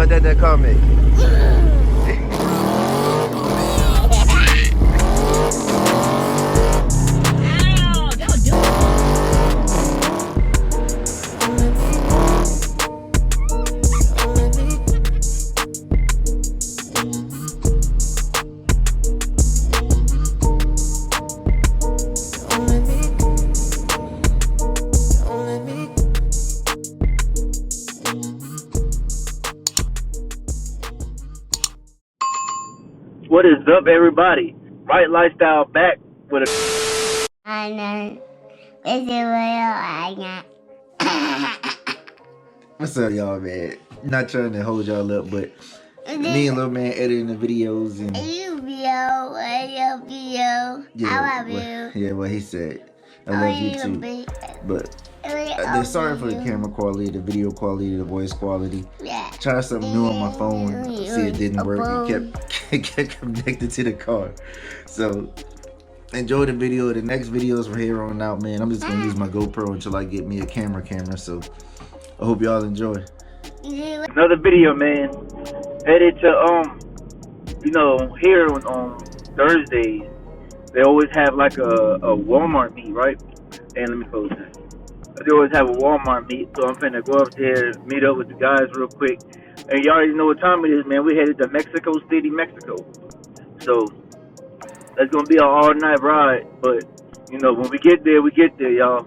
sound that car make? What is up, everybody? Right Lifestyle back with a. I know. This is real. I know. What's up, y'all, man? Not trying to hold y'all up, but me and little man editing the videos and. I love you. I love you. Yeah, what he said. I love you too. But they're sorry for the camera quality, the video quality, the voice quality. Yeah. Tried something new on my phone. See, it didn't work. It kept connected to the car. So enjoy the video. The next videos from here on out, man. I'm just gonna use my GoPro until I get me a camera. So I hope y'all enjoy. Another video, man. Headed to here on Thursdays, they always have like a Walmart meet, right? And let me close this. They always have a Walmart meet, so I'm finna go up there, meet up with the guys real quick. And you already know what time it is, man. We headed to Mexico City, Mexico. So that's gonna be an all-night ride. But when we get there, y'all.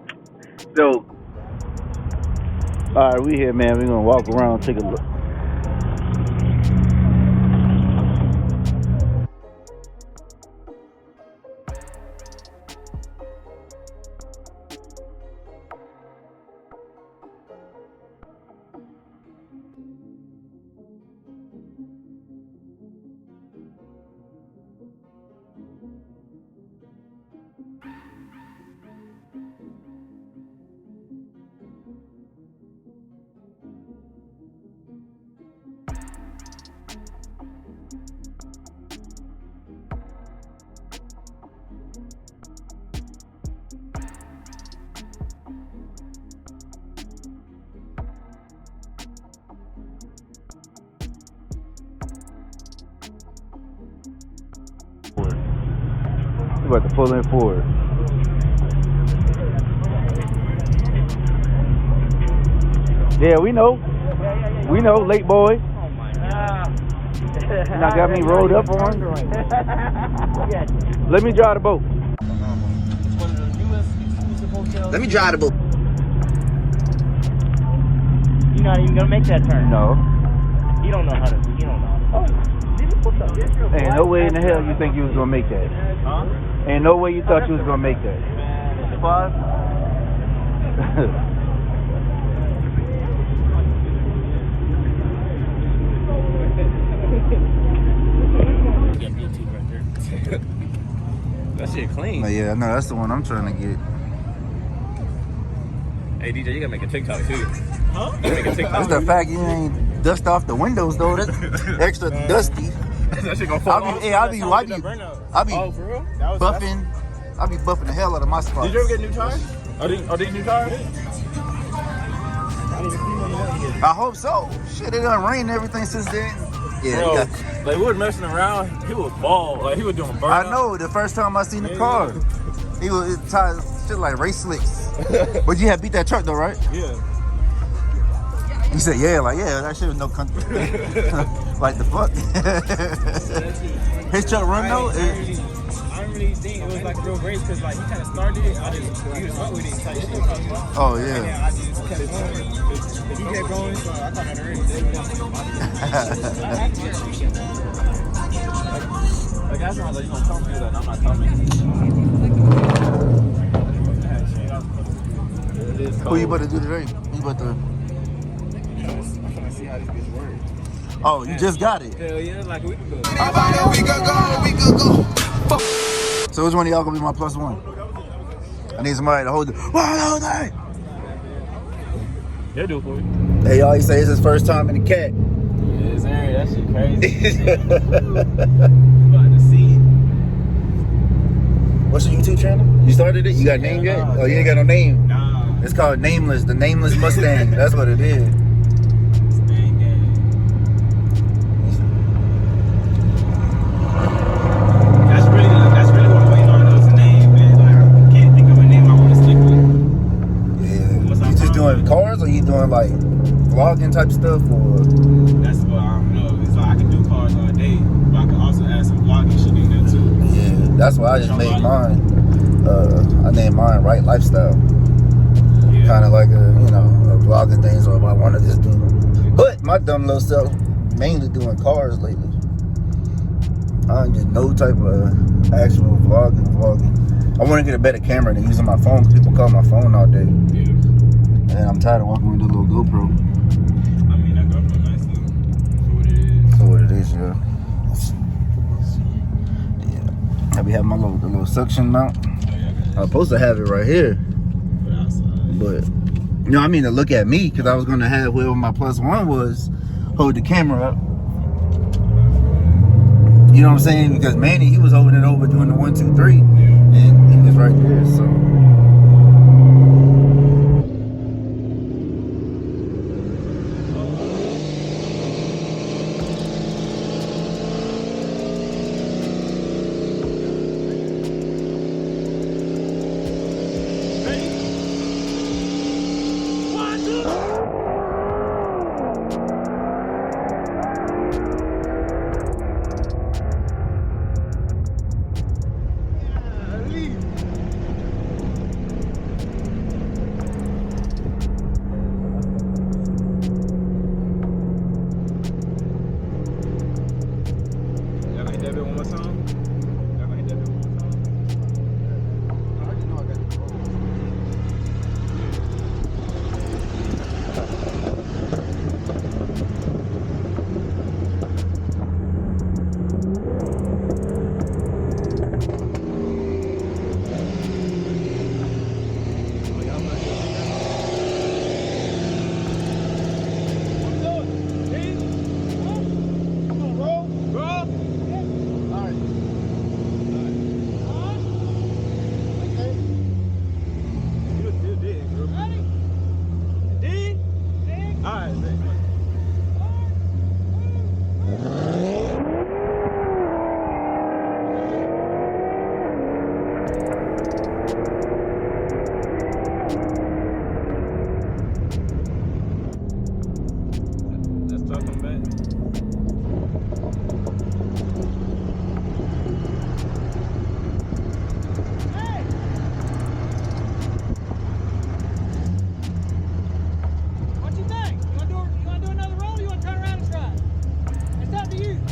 So, all right, we here, man. We're gonna walk around, take a look. We about to pull in forward. Yeah, we know. We know, late boy. Oh my God. Now got me rolled up on. Let me drive the boat. Let me drive the boat. You're not even gonna make that turn. No. You don't know how to. You don't know. Oh. Ain't no way in the hell you think you was gonna make that. Huh? Ain't no way you thought you was gonna make that. Five. That shit clean. But yeah, no, that's the one I'm trying to get. Hey DJ, you gotta make a TikTok too. Huh? You gotta make a TikTok. That's the fact you ain't dust off the windows though. That's extra dusty. That shit gonna fall off. I be Oh, for real? buffing. I be buffing the hell out of my spots. Did you ever get new tires? Are these new tires? I hope so. Shit, it done rained and everything since then. Yeah, Bro, like we were messing around. He was bald. Like he was doing burnout. I know. The first time I seen the car, he was tired shit like race slicks. But you had beat that truck though, right? Yeah. He said, yeah, that shit was no country. Like the fuck? His truck run though? I don't really think it was like a real race because like he kind of started it. I just fuck with it type shit. Oh And then yeah. I just kept going. He kept going, so I thought I'd already like that's not like you gonna tell me that I'm not coming. Who you about to do today? You about to? I'm trying to see how this bitch works. Oh, you just got it. Hell yeah, like a week ago. We could go. So which one of y'all gonna be my plus one? I need somebody to hold it. Wow, that. They'll do it for you. Hey, y'all, he say it's his first time in the cat. Yes, sir. That shit crazy. About to see. What's your YouTube channel? You started it? You got a name yet? Nah, Oh, you ain't got no name? Nah. It's called Nameless, the Nameless Mustang. That's what it is. Stay game. So you doing like vlogging type stuff or? That's what I don't know. It's like I can do cars all day, but I can also add some vlogging shit in there too. Yeah, that's why I just made mine. I named mine Right Lifestyle. Yeah. Kind of like a, you know, a vlogging thing, so I want to just do. But my dumb little self mainly doing cars lately. I don't get no type of actual vlogging. I want to get a better camera than using my phone. People call my phone all day. Yeah. And I'm tired of walking with a little GoPro. I mean, that GoPro nice though. For what it is, yeah. Yeah. I be having my little suction mount. I'm supposed to have it right here. But, you know, I mean to look at me, because I was going to have whoever my +1 was hold the camera up. You know what I'm saying? Because Manny, he was holding it over doing the 1, 2, 3. And he was right there, so.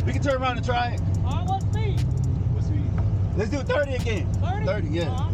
We can turn around and try it. All right, what speed? What speed? Let's do 30 again. 30? 30, yeah.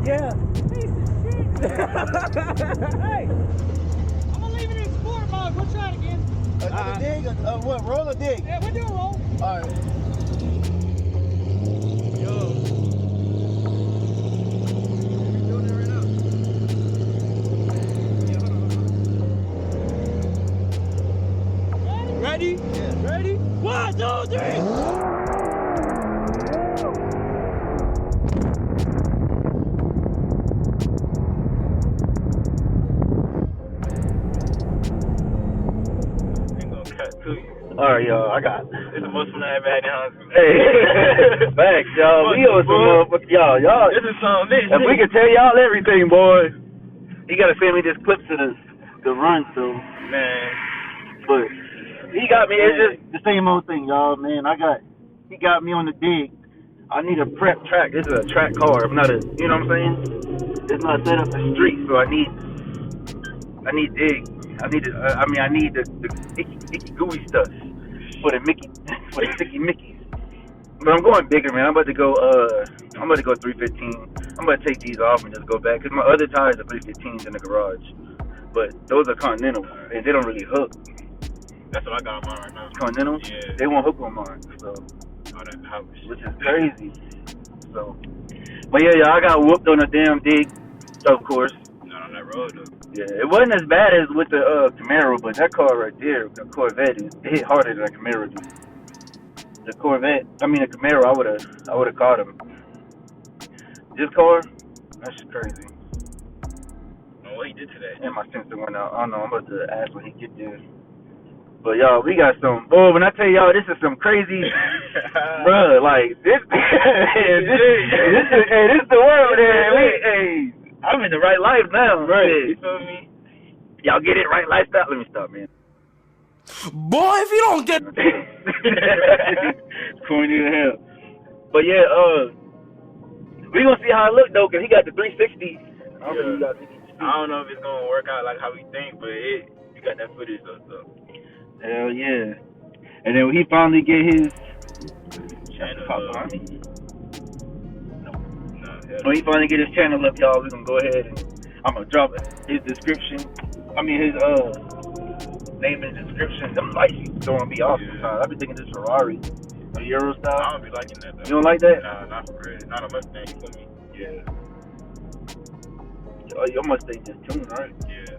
Yeah. Piece of shit. Hey, I'm gonna leave it in sport mode. We'll try it again. Another dig? What, roll or dig? Yeah, we'll do a roll. All right. Yo. We're doing it right now. Yeah, hold on. Ready? Yeah. Ready? 1, 2, 3. Alright, y'all, I got it's the most fun I ever had in Huntsville. Hey, facts, y'all. We owe some motherfuckers. Y'all. This is something. If we could tell y'all everything, boy, you gotta send me this clip to this the run, so Man. but he got me. It's just the same old thing, y'all. Man, he got me on the dig. I need a prep track. This is a track car. I'm not a, you know what I'm saying? It's not set up for street, so I need dig. I need the icky gooey stuff for the sticky Mickeys. But I'm going bigger, man. I'm about to go 315. I'm about to take these off and just go back because my other tires are 315s in the garage. But those are Continentals, and they don't really hook. That's what I got on mine right now. Continentals? Yeah. They won't hook on mine, so which is crazy. So, but yeah, I got whooped on a damn dig, of course. Not on that road though. Yeah, it wasn't as bad as with the Camaro, but that car right there, the Corvette, it hit harder than a Camaro did. The Camaro, I would have caught him. This car, that's just crazy. Oh, what he did today? And my sensor went out. I don't know. I'm about to ask when he get there. But y'all, we got some. Oh, when I tell y'all, this is some crazy, bruh. Like this, this is the world, man. I'm in the right life now. Right. You feel me? Y'all get it, right lifestyle. Let me stop, man. Boy, if you don't get corny as hell. But yeah, we gonna see how it look though, cause he got the 360. I don't know if it's gonna work out like how we think, but you got that footage though. So. Hell yeah! And then when he finally get his channel up. When he finally get his channel up, y'all, we gonna go ahead and I'm gonna drop his description. His name and description. Them lights gonna be awesome. Yeah. I be thinking this Ferrari, a Euro style. I don't be liking that though. You don't like that? Nah, not for real. Not a Mustang, you feel me? Yeah. Oh, your Mustang just tuned, right? Yeah.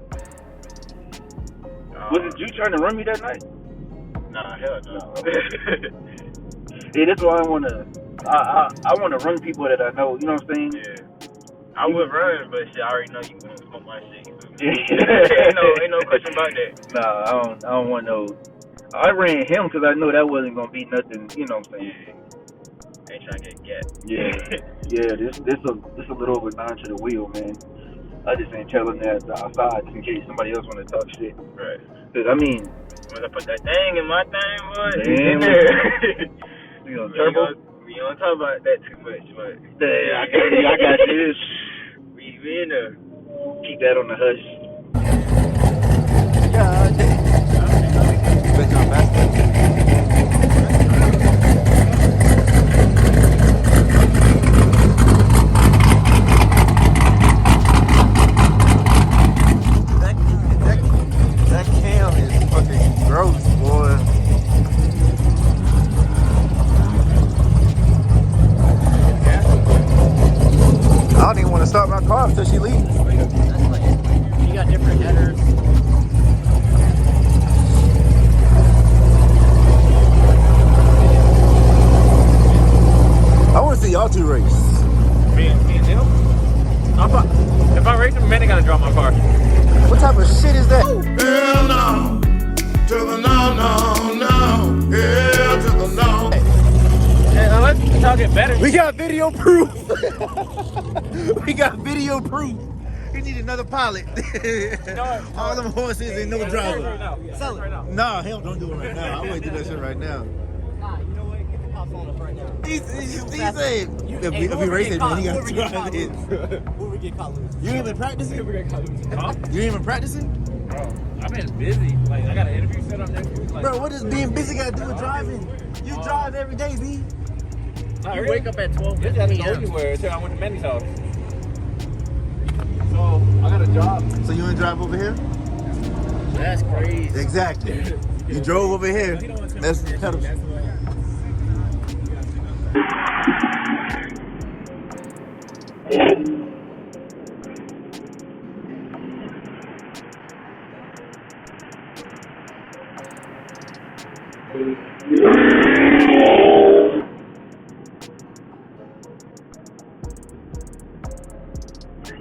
Was it you trying to run me that night? Nah, hell no. Yeah, that's why I wanna run people that I know. You know what I'm saying? Yeah. I would run, but shit, I already know you gonna smoke my shit. Yeah. ain't no question about that. Nah, I don't want no. I ran him because I know that wasn't gonna be nothing. You know what I'm saying? Yeah. Ain't trying to get gat. Yeah. This a little over 9 to the wheel, man. I just ain't telling that outside just in case somebody else want to talk shit. Right. Cause when I put that thing in my thing, boy. Damn. You know, turbo. We don't talk about that too much, but I got you. We in there. Keep that on the hush. God damn. That cam is fucking gross, boy. I don't even want to start my car until she leaves. You got different headers. I want to see y'all two race. Me and him? If I race him, man, I gotta drop my car. What type of shit is that? Hell no, to the no, hell to the no. Hey, let's talk it better. We got video proof. We got video proof. We need another pilot. All them horses and no driver. Sell it right now. Nah, hell, don't do it right now. I wouldn't do that shit right now. Nah, you know what? Get the cops on us right now. He said, if we race it, man, he got to drive it. Who we get caught losing? You ain't been practicing? Huh? You ain't been practicing? I've been busy. Like, I got an interview set up next week. Like, Bro, what does being busy got to do with driving? You drive every day, B. You wake up at 12 this hasn't go anywhere until I went to Manny's house. So, I got a job. So you ain't drive over here? That's crazy. Exactly. You drove over here. That's pedal.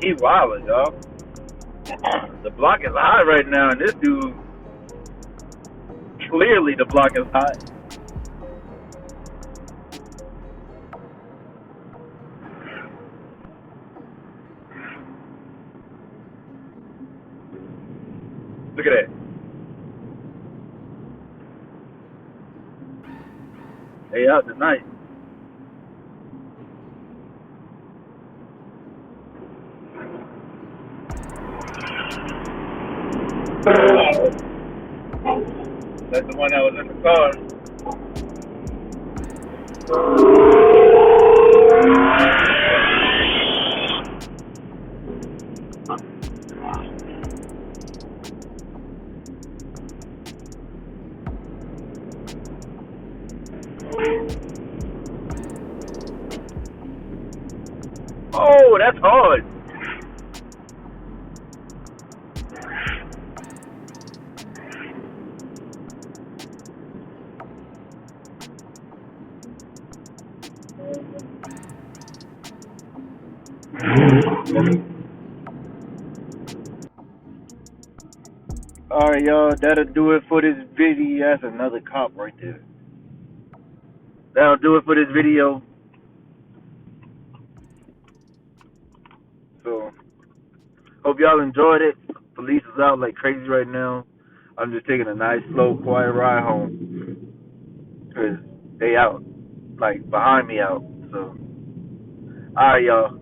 He wildin', y'all. The block is hot right now, and this dude, clearly the block is hot. Look at that. They out tonight. That's the one that was in the car. Oh, that's hard. Alright, y'all, that'll do it for this video. That's another cop right there. That'll do it for this video. So, hope y'all enjoyed it. Police is out like crazy right now. I'm just taking a nice, slow, quiet ride home. Because they out. Like, behind me out. So, alright, y'all.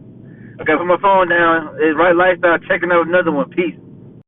Okay, put my phone down. It's Right Lifestyle checking out another one. Peace.